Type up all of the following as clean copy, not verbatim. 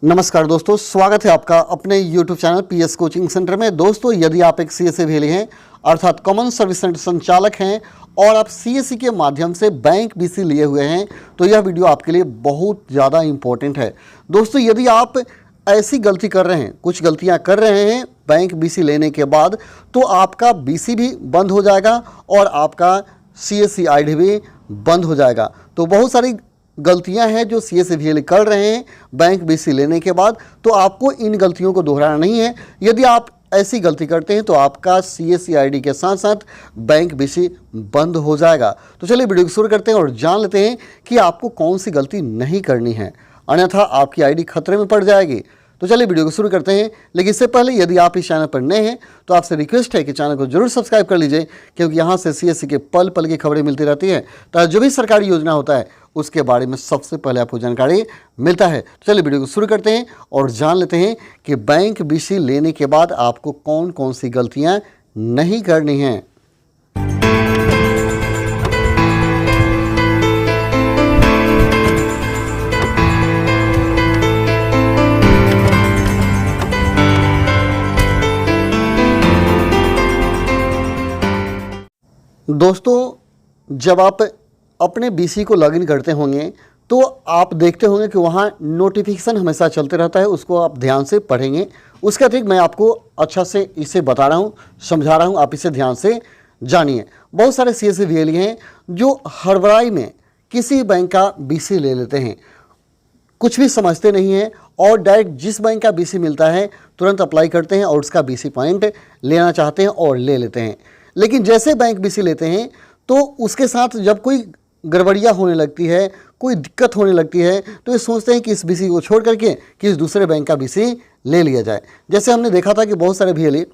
नमस्कार दोस्तों, स्वागत है आपका अपने YouTube channel PS coaching centre में। दोस्तों, यदि आप एक CSE भेली हैं अर्थात कॉमन सर्विस सेंटर संचालक हैं और आप CSE के माध्यम से बैंक BC लिए हुए हैं तो यह वीडियो आपके लिए बहुत ज़्यादा इम्पोर्टेंट है। दोस्तों, यदि आप ऐसी गलती कर रहे हैं, कुछ गलतियां कर रहे हैं बैंक BC लेने के बाद, तो आपका BC भी बंद हो जाएगा और आपका CSE ID भी बंद हो जाएगा। तो बहुत सारी गलतियां हैं जो CSE VLE कर रहे हैं बैंक BC लेने के बाद, तो आपको इन गलतियों को दोहराना नहीं है। यदि आप ऐसी गलती करते हैं तो आपका CSE ID के साथ साथ बैंक BC बंद हो जाएगा। तो चलिए वीडियो को शुरू करते हैं और जान लेते हैं कि आपको कौन सी गलती नहीं करनी है, अन्यथा आपकी ID खतरे में पड़ जाएगी। तो चलिए वीडियो को शुरू करते हैं। लेकिन इससे पहले यदि आप इस चैनल पर नए हैं तो आपसे रिक्वेस्ट है कि चैनल को जरूर सब्सक्राइब कर लीजिए, क्योंकि यहाँ से CSE के पल पल की खबरें मिलती रहती हैं। तो जो भी सरकारी योजना होता है उसके बारे में सबसे पहले आपको जानकारी मिलता है। तो चलिए वीडियो को शुरू करते हैं और जान लेते हैं कि बैंक BC लेने के बाद आपको कौन कौन सी गलतियाँ नहीं करनी हैं। दोस्तों, जब आप अपने BC को लॉगिन करते होंगे तो आप देखते होंगे कि वहाँ नोटिफिकेशन हमेशा चलते रहता है, उसको आप ध्यान से पढ़ेंगे। उसके अतिरिक्त मैं आपको अच्छा से इसे बता रहा हूँ, समझा रहा हूँ, आप इसे ध्यान से जानिए। बहुत सारे CSE VLE हैं जो हड़बड़ाई में किसी बैंक का BC ले लेते हैं, कुछ भी समझते नहीं हैं और डायरेक्ट जिस बैंक का BC मिलता है तुरंत अप्लाई करते हैं और उसका BC पॉइंट लेना चाहते हैं और ले लेते हैं। लेकिन जैसे बैंक BC लेते हैं तो उसके साथ जब कोई गड़बड़ियाँ होने लगती है, कोई दिक्कत होने लगती है, तो ये सोचते हैं कि इस BC को छोड़ करके किसी दूसरे बैंक का BC ले लिया जाए। जैसे हमने देखा था कि बहुत सारे VLE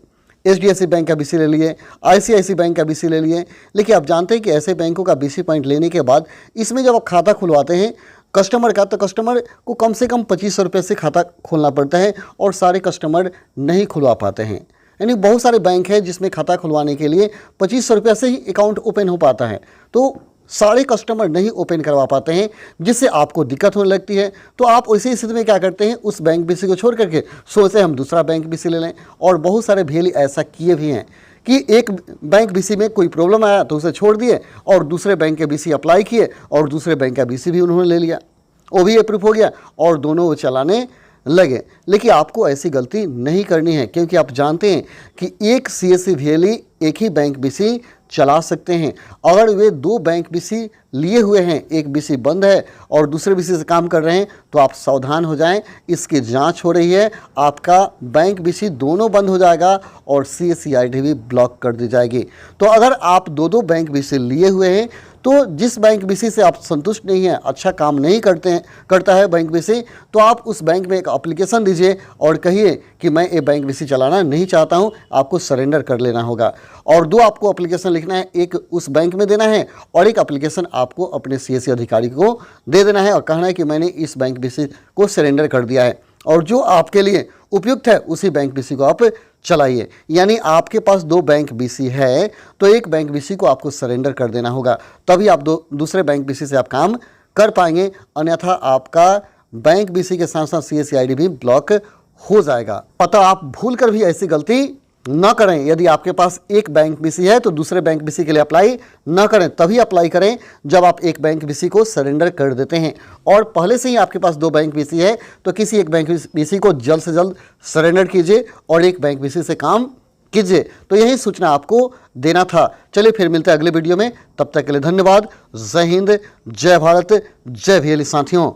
HDFC बैंक का BC ले लिए, ICICI बैंक का BC ले लिए। लेकिन आप जानते हैं कि ऐसे बैंकों का BC पॉइंट लेने के बाद इसमें जब आप खाता खुलवाते हैं कस्टमर का, तो कस्टमर को कम से कम 2500 रुपये से खाता खोलना पड़ता है और सारे कस्टमर नहीं खुलवा पाते हैं। यानी बहुत सारे बैंक हैं जिसमें खाता खुलवाने के लिए 2500 रुपये से ही अकाउंट ओपन हो पाता है, तो सारे कस्टमर नहीं ओपन करवा पाते हैं, जिससे आपको दिक्कत होने लगती है। तो आप उसी स्थिति में क्या करते हैं, उस बैंक BC को छोड़ करके सोचते हैं हम दूसरा बैंक BC ले लें। और बहुत सारे VLE ऐसा किए भी हैं कि एक बैंक BC में कोई प्रॉब्लम आया तो उसे छोड़ दिए और दूसरे बैंक के BC अप्लाई किए और दूसरे बैंक का BC भी उन्होंने ले लिया, वो भी अप्रूव हो गया और दोनों वो चलाने लगे। लेकिन आपको ऐसी गलती नहीं करनी है, क्योंकि आप जानते हैं कि एक CSE VLE एक ही बैंक BC चला सकते हैं। अगर वे दो बैंक BC लिए हुए हैं, एक BC बंद है और दूसरे BC से काम कर रहे हैं, तो आप सावधान हो जाएं, इसकी जांच हो रही है। आपका बैंक BC दोनों बंद हो जाएगा और CSE ID भी ब्लॉक कर दी जाएगी। तो अगर आप दो बैंक BC लिए हुए हैं तो जिस बैंक BC से आप संतुष्ट नहीं हैं, अच्छा काम नहीं करता है बैंक BC, तो आप उस बैंक में एक एप्लीकेशन दीजिए और कहिए कि मैं ये बैंक BC चलाना नहीं चाहता हूं, आपको सरेंडर कर लेना होगा। और दो आपको एप्लीकेशन लिखना है, एक उस बैंक में देना है और एक एप्लीकेशन आपको अपने CSE अधिकारी को दे देना है और कहना है कि मैंने इस बैंक BC को सरेंडर कर दिया है और जो आपके लिए उपयुक्त है उसी बैंक BC को आप चलाइए। यानी आपके पास दो बैंक BC है तो एक बैंक BC को आपको सरेंडर कर देना होगा, तभी आप दूसरे बैंक BC से आप काम कर पाएंगे, अन्यथा आपका बैंक BC के साथ साथ CSE ID भी ब्लॉक हो जाएगा। अतः आप भूल कर भी ऐसी गलती न करें। यदि आपके पास एक बैंक BC है तो दूसरे बैंक BC के लिए अप्लाई न करें, तभी अप्लाई करें जब आप एक बैंक BC को सरेंडर कर देते हैं। और पहले से ही आपके पास दो बैंक BC है तो किसी एक बैंक BC को जल्द से जल्द सरेंडर कीजिए और एक बैंक BC से काम कीजिए। तो यही सूचना आपको देना था। चलिए फिर मिलते हैं अगले वीडियो में, तब तक के लिए धन्यवाद। जय हिंद, जय भारत, जय VLE साथियों।